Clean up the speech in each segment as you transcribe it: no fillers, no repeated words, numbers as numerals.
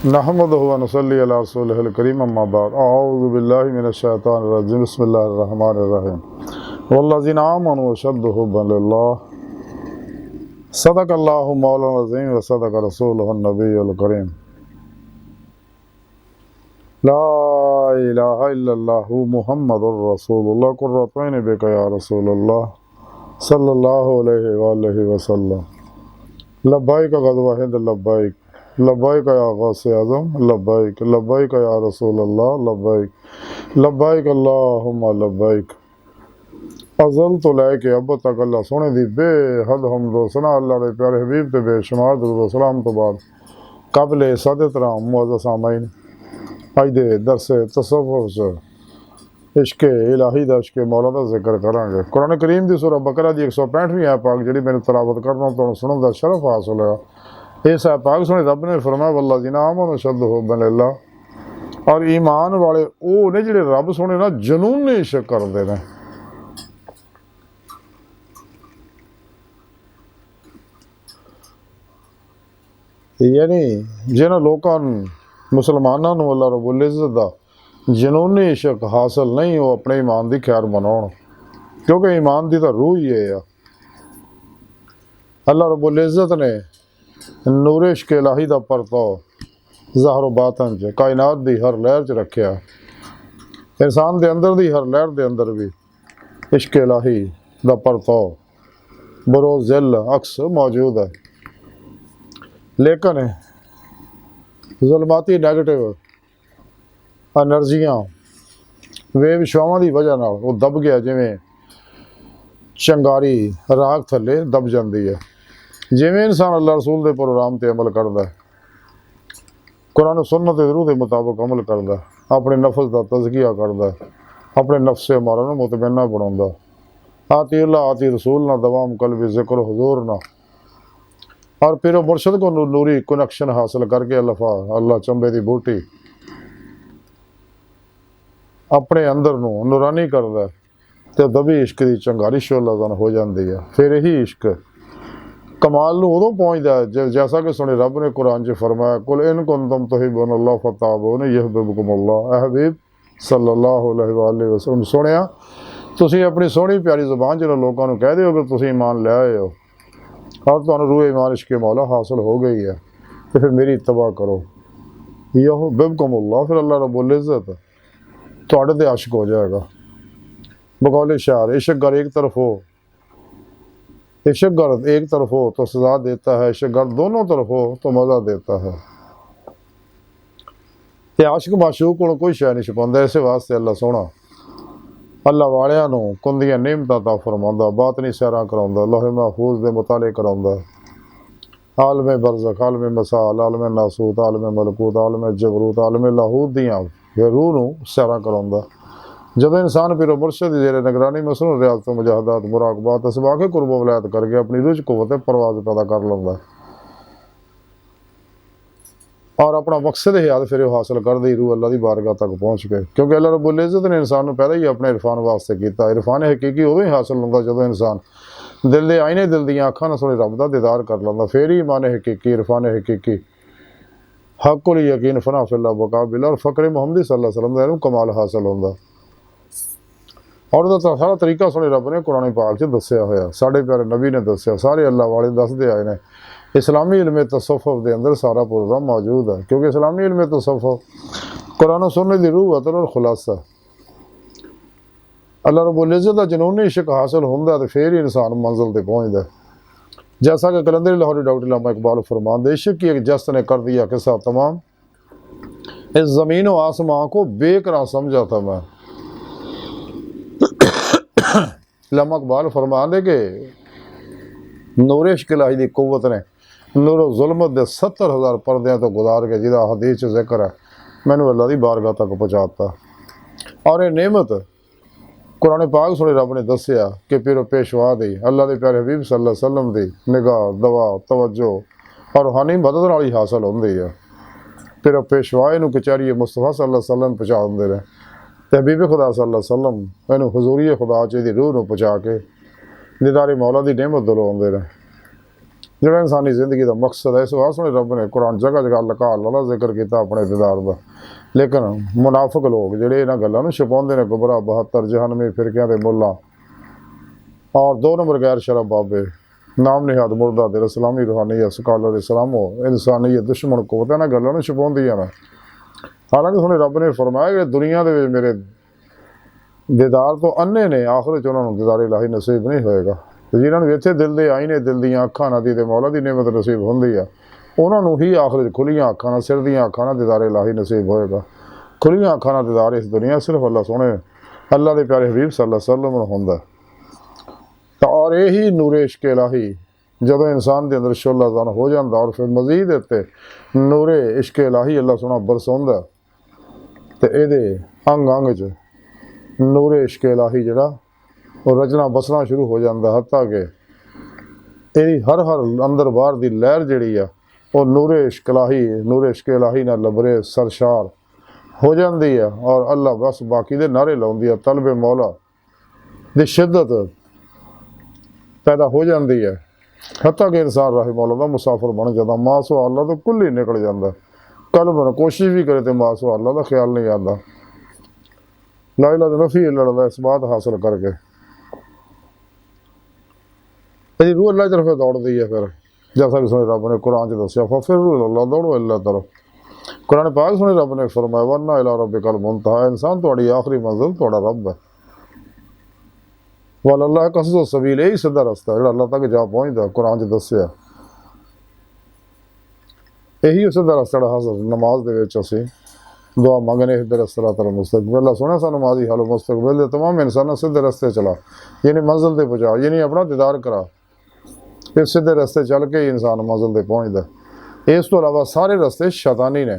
नहमदुहु व नसल्ली अला रसूलिहिल करीम अम्मा बाद अऊज़ु बिल्लाहि मिनश शैतानिर रजीम बिस्मिल्लाहिर रहमानिर रहीम वल्लज़ीना आमनू अशद्दु हुब्बन लिल्लाह सदक़ल्लाहु मौलाना अज़ीम व सदक़ रसूलुहुन नबियुल करीम ला इलाहा इल्लल्लाहु मुहम्मदुर रसूलुल्लाह कुर्रतु बिका या रसूलल्लाह सल्लल्लाहु अलैहि व आलिहि वसल्लम लब्बैक गज़वा हिंद लब्बैक लब्बैक या गौसे आज़म लब्बैक लब्बैक या रसूल अल्लाह लब्बैक लब्बैक अल्लाहुम्मा लब्बैक अज़ल तो लैके अब तक अल्लाह सोने दी बेहद हमदो सना अल्लाह दे प्यारे हबीब ते बेशुमार दुरूद सलाम तो बाद काबिल सादत राम मुअज़्ज़ज़ सामाईन अज दे दरस तसव्वुफ़ इश्क इलाही दा इश्क मौला दा जिक्र करांगे। कुरान करीम दी सूरह बकरा दी 165वीं आयत पाक जिहड़ी मैनूं तलावत करना तो सुनन दा शरफ हासिल होया। इस आयत पाक सुने रब ने फरमाया वल्लज़ीना आमनू अशद्दु हुब्बन लिल्लाह, और ईमान वाले वो ने जिहड़े रब सोने ना जनूनी इश्क करदे ने। यानी जिन्हां लोकां मुसलमानां नूं अल्लाह रब्बुल इज़्ज़त दा जनूनी इश्क हासिल नहीं, वो अपने ईमान की खैर मनाउण, क्योंकि ईमान की तो रूह ही है। अल्लाह रब्बुल इज़्ज़त ने नूर इश्क इलाही का परताव ज़ाहिर बातन च कायनात की हर लहर च रखिया। इंसान के अंदर की हर लहर के अंदर भी इश्क इलाही का परताव बरोज़ ज़िल अक्स मौजूद है। लेकिन जुल्माती नैगेटिव एनर्जियां वेविशावां की वजह नाल वो दब गया, जिमें चंगारी राग थले दब जाती है। जिमें इंसान अल्लाह रसूल के प्रोग्राम पर अमल करता है, कुरान सुन्नत के रूह के मुताबिक अमल करता है, अपने नफस का तज़किया करता है, अपने नफ्स मारा मुतमन्ना बनाता, आती अल्लाह आती रसूल ना दवाम कल्बी ज़िक्र हुजूर ना, और फिर मुर्शद को नूरी कनेक्शन हासिल करके अल्लाह चंबे की बूटी अपने अंदर नूरानी करता है, तो दबी इश्क की चंगारी शोलाजन हो जाती है। फिर यही इश्क कमाल उदों पहुँचता है जैसा कि सुने रब ने कुरान च फरमाया कुल इन कुंतुम तुहिब्बूनल्लाह फत्ताबिऊनी युहब्बिबकुमुल्लाह। ऐ हबीब सल्लल्लाहु अलैहि वसल्लम सुनिया तुसीं अपनी सोहनी प्यारी ज़ुबान च लोगों को कह दिओ कि तुसीं ईमान लै आए हो और तुहानूं रूह ईमान इश्क मौला हासिल हो गई है, तो फिर मेरी इत्तबा करो युहब्बिबकुमुल्लाह। फिर अल्लाह रब्बुल इज़्ज़त तुहाडे ते आशिक हो जाएगा। बकौले शार इश्क गर एक तरफ हो, इश्क गर एक तरफ हो तो सजा देता है, इश्क गर दोनों तरफ हो तो मज़ा देता है। ते आशिक माशूक को कोई शै नहीं छुपाता। इस वास्ते अल्लाह सोहना अल्लाह वालियां नूं कुंदियां नेमतां ता फरमांदा, बातनी सैरां कराउंदा, लौहे महफूज दे मुताले कराउंदा, आलमे बरज़ख आलमे मसाल आलमे नासूत आलमे मलकूत आलमे जबरूत आलमे लाहूत दियां रूह नूं सैरां कराउंदा। जब इंसान फिर मुर्शद जेरे निगरानी मसनून रियाजत मुजाहदात मुराकबात असबाक कुर्ब वलायत करके अपनी रुझ कुव्वत परवाज पैदा कर लेंदा और अपना मकसद याद फिर हासिल कर दी रूह अल्लाह की बारगाह तक पहुँच गए। क्योंकि अल्लाह रब्बुल इज़्ज़त ने इंसान को पैदा ही अपने इरफान वास्ते किया। इरफान हकीकी उदों ही हासिल होंदा जो इंसान दिल के आईने दिल दियाँ अखां नाल सोहणे रब दा दीदार कर लेंदा। फिर ही ईमान हकीकी इरफान हकीकी हक़ुल यकीन फना फिल्ला बका बिला और फ़क्र मुहम्मदी सल्लल्लाहु अलैहि वसल्लम दा कमाल हासिल होंदा। और उसका सारा तरीका सुने रब ने कुरान पाक च दस्या होया, साढ़े प्यारे नबी ने दस्या, सारे अल्लाह वाले दसदे आए ने। इस्लामी इल्म तसव्वुफ़ के अंदर सारा प्रोग्राम मौजूद है, क्योंकि इस्लामी इल्म तसव्वुफ़ कुरान सुन्नत की रूह और खुलासा। अल्लाह रब्बुल इज़्ज़त का जनूनी इश्क हासिल होंदा तो फिर ही इंसान मंजिल तक पहुँचता। जैसा कि कलंदर लाहौरी डॉक्टर अल्लामा इकबाल फरमाते, इश्क की एक जस्त ने कर दिया किस्सा तमाम, इस ज़मीन व आसमां को बेकरार समझा था मैं। अल्लामा इकबाल फरमाते कि नूर इश्क इलाही की कुव्वत ने नूर ज़ुल्मत के 70,000 पर्दों तो गुजार के जिदा हदीस जिक्र है मैनू अल्लाह की बारगाह तक पहुँचाता। और ये नेमत कुरान पाक सुने रब ने दस्या कि पिरो पेशवा दी अल्लाह के प्यारे हबीब सल्लल्लाहु अलैहि वसल्लम की निगाह दवा तवज्जो और रूहानी मदद नाल ही हासिल होंदी है। पिरो पेशवा इनू कचहरी मुस्तफा सल्लल्लाहु अलैहि वसल्लम पहुँचाते रहे, तो हबीब खुदा सल्लल्लाहु अलैहि वसल्लम इनू हजूरी खुदा च रूह नूं पहुँचा के दीदारे मौला की नेमत दिलवाते रहे। ਜਿਹੜਾ ਇਨਸਾਨੀ ਜ਼ਿੰਦਗੀ ਦਾ ਮਕਸਦ ਹੈ। ਇਸ ਵਾਸਤੇ ਰੱਬ ਨੇ ਕੁਰਾਨ ਜਗ੍ਹਾ ਜਗ੍ਹਾ ਲਕਾ ਅੱਲਾ ਦਾ ਜ਼ਿਕਰ ਕੀਤਾ ਆਪਣੇ ਦੀਦਾਰ ਦਾ। ਲੇਕਿਨ ਮੁਨਾਫਿਕ ਲੋਕ ਜਿਹੜੇ ਇਹਨਾਂ ਗੱਲਾਂ ਨੂੰ ਛੁਪਾਉਂਦੇ ਨੇ, ਗੁਬਰਾਹ 72 ਜਹਨਮੀ ਫਿਰਕਿਆਂ ਦੇ ਮੁੱਲਾ ਔਰ 2 ਨੰਬਰ ਗੈਰ ਸ਼ਰਬ ਬਾਬੇ, ਨਾਮ ਨਿਹਾਦ ਮੁਰਦਾ ਦਿਲ ਇਸਲਾਮੀ रूहानी ਸਕਾਲਰ ਇਸਲਾਮੋ ਇਨਸਾਨੀ ਦੁਸ਼ਮਣ ਕੁਵਤ ਇਹਨਾਂ ਗੱਲਾਂ ਨੂੰ ਛੁਪਾਉਂਦੀਆਂ ਨੇ। ਹਾਲਾਂਕਿ ਹੁਣ ਰੱਬ ਨੇ ਫਰਮਾਇਆ ਕਿ ਦੁਨੀਆ ਦੇ ਵਿੱਚ ਮੇਰੇ ਦੀਦਾਰ ਤੋਂ ਅੰਨੇ ਨੇ, ਆਖਿਰ 'ਚ ਉਹਨਾਂ ਨੂੰ ਦੀਦਾਰ ਇਲਾਹੀ ਨਸੀਬ ਨਹੀਂ ਹੋਏਗਾ। ਤੇ ਜਿਨ੍ਹਾਂ ਨੂੰ ਇੱਥੇ ਦਿਲ ਦੇ ਆਈਨੇ, ਦਿਲ ਦੀਆਂ ਅੱਖਾਂ ਨਾਲ ਦੀ ਤੇ ਮੌਲਾ ਦੀ ਨਿਮਤ ਨਸੀਬ ਹੁੰਦੀ ਆ, ਉਹਨਾਂ ਨੂੰ ਹੀ ਆਖਿਰ 'ਚ ਖੁੱਲੀਆਂ ਅੱਖਾਂ ਨਾਲ, ਸਿਰ ਦੀਆਂ ਅੱਖਾਂ ਨਾਲ ਦੀਦਾਰ ਇਲਾਹੀ ਨਸੀਬ ਹੋਏਗਾ। ਖੁੱਲੀਆਂ ਅੱਖਾਂ ਨਾਲ ਦੀਦਾਰ ਇਸ ਦੁਨੀਆ ਸਿਰਫ ਅੱਲਾ ਸੋਹਣੇ ਅੱਲਾ ਦੇ ਪਿਆਰੇ ਹਬੀਬ ਸੱਲੱਲਾਹੁ अलैहि वसल्लम ਨੂੰ ਹੁੰਦਾ। ਤਾਂ ਔਰ ਇਹੀ ਨੂਰ ਇਸ਼ਕ ਇਲਾਹੀ ਜਦੋਂ ਇਨਸਾਨ ਦੇ ਅੰਦਰ ਸ਼ੁੱਲਾ ਜ਼ਾਨ ਹੋ ਜਾਂਦਾ, ਔਰ ਫਿਰ ਮਜ਼ੀਦ ਇੱਥੇ ਨੂਰ ਇਸ਼ਕ ਇਲਾਹੀ ਅੱਲਾ ਸੋਹਣਾ ਬਰਸਾਉਂਦਾ, ਤੇ ਇਹਦੇ ਅੰਗ ਅੰਗ 'ਚ ਨੂਰ इश्क इलाही ਜਿਹੜਾ ਉਹ ਰਚਨਾ ਬਸਣਾ ਸ਼ੁਰੂ ਹੋ ਜਾਂਦਾ। ਹੱਤਾ ਕਿ ਇਹਦੀ ਹਰ ਅੰਦਰ ਬਾਹਰ ਦੀ ਲਹਿਰ ਜਿਹੜੀ ਆ ਉਹ ਨੂਰ इश्क इलाही ਨਾਲ ਲਬਰੇ ਸਰਸ਼ਾਰ ਹੋ ਜਾਂਦੀ ਆ, ਔਰ ਅੱਲਾ ਬਸ ਬਾਕੀ ਦੇ ਨਾਰੇ ਲਾਉਂਦੀ ਆ। ਤਲਬ ਮੌਲਾ ਦੀ ਸ਼ਿੱਦਤ ਪੈਦਾ ਹੋ ਜਾਂਦੀ ਹੈ। ਹੱਤਾ ਕਿ ਇਨਸਾਨ ਰਾਹੇ ਮੌਲਾ ਦਾ ਮੁਸਾਫਿਰ ਬਣ ਜਾਂਦਾ, ਮਾਸੋ ਅੱਲਾ ਤੋਂ ਕੁੱਲ ਹੀ ਨਿਕਲ ਜਾਂਦਾ। ਕਲਬ ਕੋਸ਼ਿਸ਼ ਵੀ ਕਰੇ ਤੇ ਮਾਸੋ ਅੱਲਾ ਦਾ ਖਿਆਲ ਨਹੀਂ ਆਉਂਦਾ। ला इलाहा नफी इल्लल्लाह इस बात हासिल करके यदि रूह अल्लाह की तरफ दौड़ती है। फिर जैसा कि सुने रब ने कुरान च दसिया फिर अल्लाह दौड़ो अल्लाह तरफ। कुरान पाक सुने रब ने फरमाया वन्ना इला रब्बिकल मुंतहा, इंसान तुम्हारी आखिरी मंजिल तुम्हारा रब है। वल अल्लाह कसदो सबील, यही सीधा रस्ता है अल्लाह तक जा पहुँचता। कुरान च दसिया यही सीधा रस्ता हासिल नमाज दे विच असीं दुआ मंगने इधर सिरातल मुस्तकीम। अल्लाह सोहना सानू माजी हाल मुस्तकबिल दे तमाम इंसाना सीधे रस्ते चला, यानी मंजिल ते पहुँचा, यानी अपना दीदार करा। इस सीधे रस्ते चल के ही इंसान मंजिल ते पहुँचता। इस तो इलावा सारे रस्ते शैतानी ने,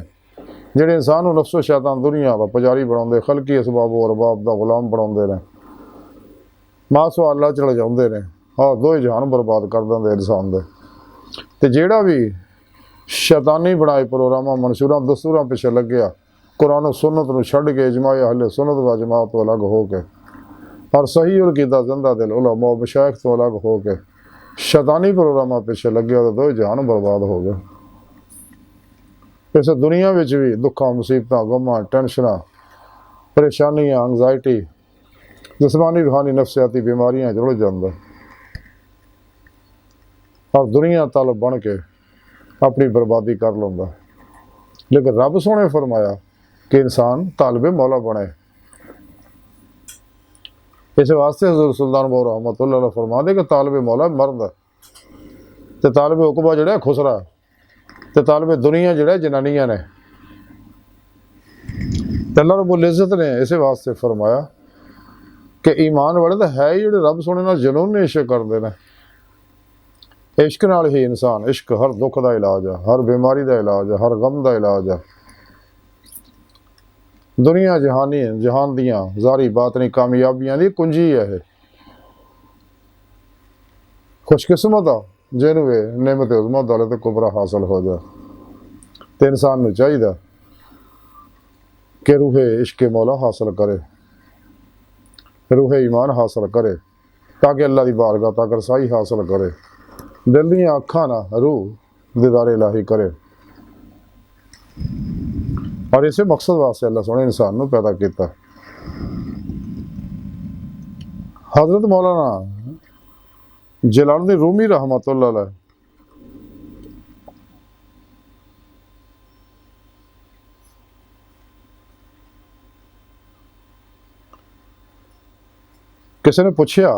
जिहड़े इंसान नूं नफ्सो शैतान दुनिया दा पुजारी बनाउंदे, खलकी असबाब और अरबाब दा गुलाम बनाउंदे ने, मासो अल्लाह चढ़ जाउंदे ने, और दो जहान बर्बाद कर दिंदे इंसान दे। ते जिहड़ा भी शैतानी बनाए प्रोग्रामां मंशूरां दस्तूरां पिछे लग्या, कुरान सुन्नत नूं छड्ड के इजमाए अहले सुन्नत व जमात तो अलग हो के, और सही उलकीदा जिंदा दिल उलमा मशाइख तो अलग हो के शैतानी प्रोग्रामां पिछे लगे तो दो जहान बर्बाद हो गए। इस दुनिया विच भी दुखां मुसीबतां गमां टेंशनां परेशानियां एंगजाइटी जिस्मानी रूहानी नफसियाती बीमारियां जुड़ जांदा, और दुनिया तलब बन के अपनी बर्बादी कर लैंदा। लेकिन रब सोहने फरमाया कि इंसान तालिबे मौला बने। इस वास्ते हज़रत सुल्तान बहू रहमतुल्लाह अलैह फरमाते कि तालिबे मौला मर्द है, तो तालिबे उकबा जिहड़ा खुसरा, तो तालिबे दुनिया जिहड़ा जनानियां ने। अल्लाह रब्बुल इज़्ज़त ने इस वास्ते फरमाया कि ईमान वाले तो है ही जिहड़े रब सोहने नाल जुनून इश्क करदे ने। इश्क नाल ही इंसान, इश्क हर दुख का इलाज है, हर बीमारी का इलाज है, हर गम का इलाज है। दुनिया जहानी जहान दियाँ जारी बातनी कामयाबियां दी कुंजी है। खुशकिस्मत आ जिन्होंने नेमत उज़्मा दौलत कुबरा हासिल हो जाए। तो इंसान नूं चाहिए कि रूहे इश्क मौला हासिल करे, रूहे ईमान हासिल करे, ताकि अल्लाह की बारगाह तक रसाई हासिल करे, दिल दियाँ अखां नाल रूह दीदार इलाही करे। और इस मकसद वास्ते अल्लाह सोहने इंसान नूं पैदा किया। हज़रत मौलाना जलालुद्दीन रूमी रहमतुल्लाह अलैह किसी ने पूछा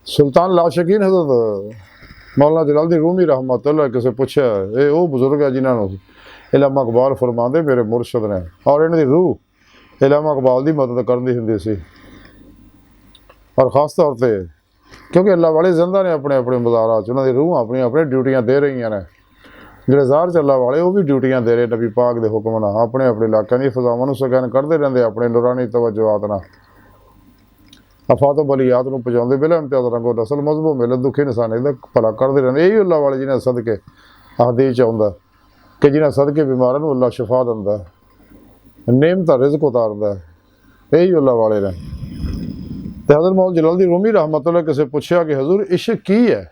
सुल्तान लाशकीन हज़रत मौलाना जलालुद्दीन रूमी रहमतुल्लाह किसी पूछा, ये वो बुजुर्ग है जिन्होंने इलामा इकबाल फरमाते मेरे मुर्शद ने, और इन्हों की रूह इलामा इकबाल की मदद करती होंदी सी। और खास तौर पर क्योंकि अल्लाह वाले जिंदा ने अपने अपने मज़ारात, उन्होंने रूह अपनी अपनी ड्यूटियां दे रही ने। जिहड़े ज़ाहिर च अल्लाह वाले वो भी ड्यूटियां दे रहे नबी पाक के हुक्म नाल, अपने अपने इलाकों की फजावां स्कैन करते रहते अपने नूरानी तवज्जुहात नाल, अफातो बलियात नूं पहुँचाते बिला इम्तियाज रंगो नस्ल मजहबो मिलत दुखी इंसानी दा भला करते रहते। यही अल्लाह वाले जिन्हें सदके हदीस च आउंदा कि जिन्हें सदके बीमारों को अल्लाह शिफा दिंदा है, नेमत रिज़्क उतारदा है, यही अल्लाह वाले ने। तो हज़रत मौला जलालुद्दीन रूमी रहमतुल्लाह किसी पूछा कि हजूर इश्क की है।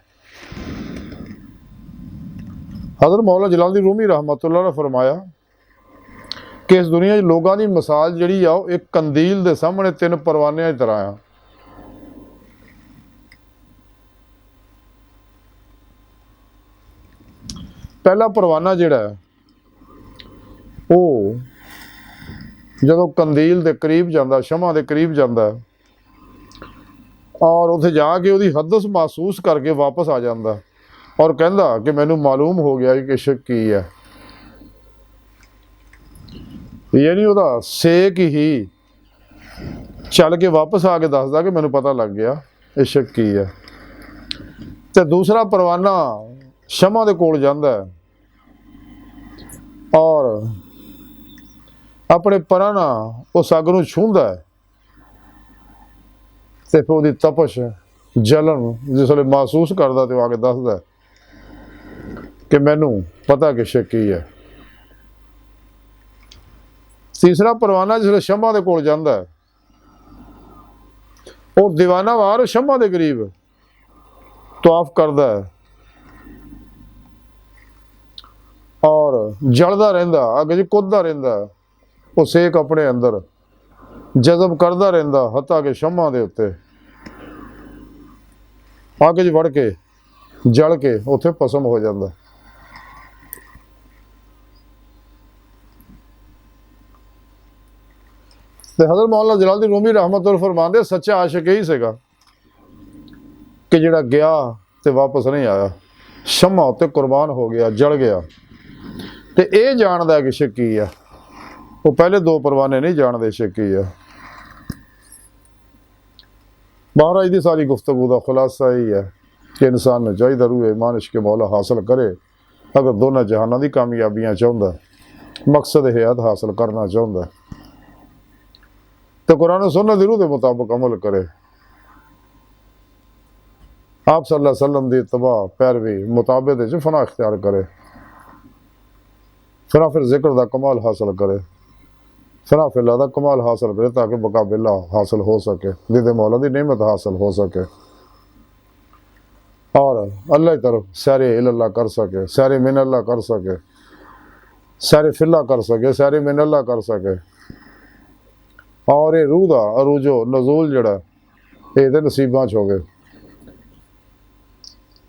हज़रत मौला जलालुद्दीन रूमी रहमतुल्लाह ने फरमाया कि इस दुनिया लोगों की मिसाल जी आ एक कंदील के सामने 3 परवानियां की तरह आ। पहला परवाना जिहड़ा है वो जदों कंदील के करीब जाता, शमा के करीब जाता और उत्थे जाके उसकी हदस महसूस करके वापस आ जाता और कहता कि मैनू मालूम हो गया कि इश्क की है। यानी वह सेक ही चल के वापस आके दसदा कि मैनू पता लग गया इश्क की है। तो दूसरा परवाना शमा के कोल जांदा है और अपने परां नाल उस अग नूं छूंहदा है ते फिर उसदी तपश जलन जिसले महसूस करदा तो आके दसदा कि मैनू पता कि इश्क की है। तीसरा परवाना जिसले शमा के कोल जांदा है और दीवाना वार शमा के करीब तवाफ करदा है और जलदा रहिंदा, अग च कुददा रहिंदा, वो सेक अपने अंदर जज़ब करदा रहिंदा हत्ता कि शमा दे उत्ते अग च वड़ के जल के उत्थे भस्म हो जाता। तो हज़रत मौलाना जलालुद्दीन रूमी रहमतुल्लाह फरमांदे सच्चा आशिक यही सीगा कि जिहड़ा गया तो वापस नहीं आया, शमा उत्ते कुर्बान हो गया, जल गया। तो ये जानदा कि इश्क की है, वो पहले 2 परवाने नहीं जानते इश्क की है। महाराज की सारी गुफ्तगू का खुलासा यही है कि इंसान ने चाहिए रूह ईमान इश्क मौला हासिल करे अगर दोनों जहानों की कामयाबियां चाहता, मकसद हयात हासिल करना चाहता तो कुरान सुन्नत दी रूह के मुताबिक अमल करे, आप सल्लल्लाहु अलैहि वसल्लम की इत्तबा पैरवी मुताबिक फना इख्तियार करे, फिर जिक्र का कमाल हासिल करे, फिला का कमाल हासिल करे ताकि मुकाबिला हासिल हो सके, दीदे मौला की नेमत हासिल हो सके और अल्लाह की तरफ सैरे इल्लाह कर सके, सैरे मिन अल्लाह कर सके, सैरे फिला कर सके, सैरे मिन अल्लाह कर सके। और ये रूह का अरूजो नजूल जड़ा ये नसीबा च हो गए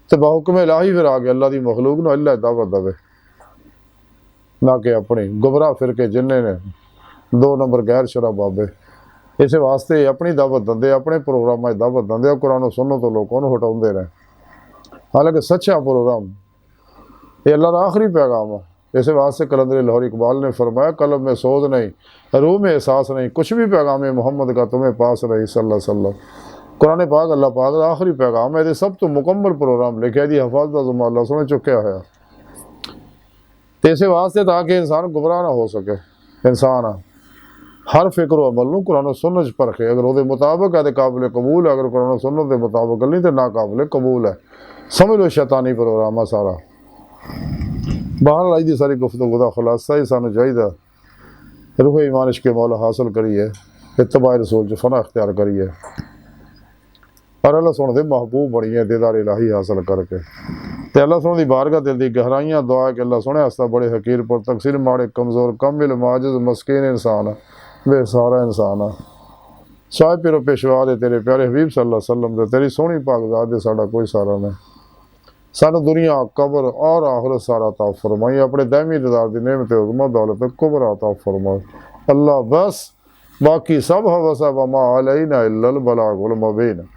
तो बहुकम इलाही फिर आ गया अल्लाह की मखलूक न अल्लाह दावत दवे ना कि अपनी गुमराह फिर के जिन्हें ने 2 नंबर गैर शरा बाबे इस वास्ते अपनी दावत देंगे, अपने प्रोग्राम दावत देंगे, कुरान सुन्नत तो लोगों को हटाते रहे। हालांकि सच्चा प्रोग्राम ये अल्लाह का आखिरी पैगाम है। इस वास्ते कलंदर लाहौर इकबाल ने फरमाया कलम में सोच नहीं, रूह में एहसास नहीं, कुछ भी पैगाम मोहम्मद का तुम्हें पास रही सल्लल्लाहु अलैहि वसल्लम। कुरान पाक अल्लाह पाक का आखिरी पैगाम है, ये सब तो मुकम्मल प्रोग्राम लिखा जी हफाजत का ज़िम्मा अल्लाह सुन चुकया है। तो इस वास्ते ताकि इंसान गुमराह ना हो सके, इंसान हर फिक्र अमल नूं कुरान सुन्नत परखे, अगर वो मुताबिक है तो काबिल कबूल है, अगर कुरान सुन्नत के मुताबिक नहीं तो ना काबिल कबूल है। समझ लो शैतानी प्रोग्राम है सारा। बाहर आई दी सारी गुफ्तगू का खुलासा ही सानू चाहिए रूह ईमान इश्क मौला हासिल करिए, इत्तबा रसूल च फना इख्तियार करिए और अल्लाह सुन दे महबूब बनिए दीदार इलाही हासिल करके। तो अल्लाह सुन दी बारगाह दिल दी गहराइयां दुआ कि अल्लाह सुने हस्ता बड़े हकीर पर तकसीर माड़े कमज़ोर कमिल माजिज़ मस्कीन इंसान बेसारा इंसान है। शाह पिरो पेशवा दे तेरे प्यारे हबीब सल्लल्लाहु अलैहि वसल्लम दे तेरी सोहनी पाक ज़ात दे साडा कोई सारा नहीं। सानू दुनिया कब्र और आखिरत सारा अता फरमाई, अपने दायमी रज़ा दी नेमत उज़्मा दौलत कुबरा अता फरमाई अल्लाह। बस बाकी सब हवसा व मा अलैना इल्लल बलागुल मुबीन।